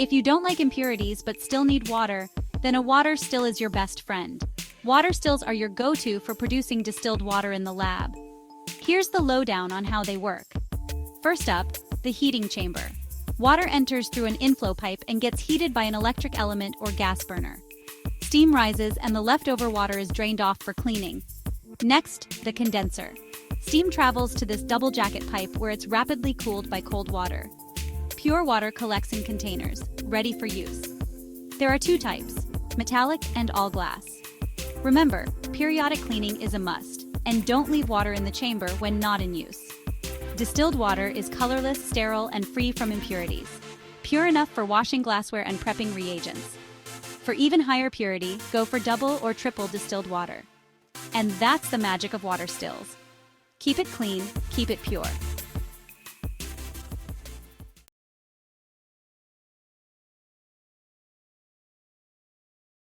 If you don't like impurities but still need water, then a water still is your best friend. Water stills are your go-to for producing distilled water in the lab. Here's the lowdown on how they work. First up, the heating chamber. Water enters through an inflow pipe and gets heated by an electric element or gas burner. Steam rises and the leftover water is drained off for cleaning. Next, the condenser. Steam travels to this double jacket pipe where it's rapidly cooled by cold water. Pure water collects in containers, ready for use. There are two types, metallic and all glass. Remember, periodic cleaning is a must, and don't leave water in the chamber when not in use. Distilled water is colorless, sterile, and free from impurities. Pure enough for washing glassware and prepping reagents. For even higher purity, go for double or triple distilled water. And that's the magic of water stills. Keep it clean, keep it pure.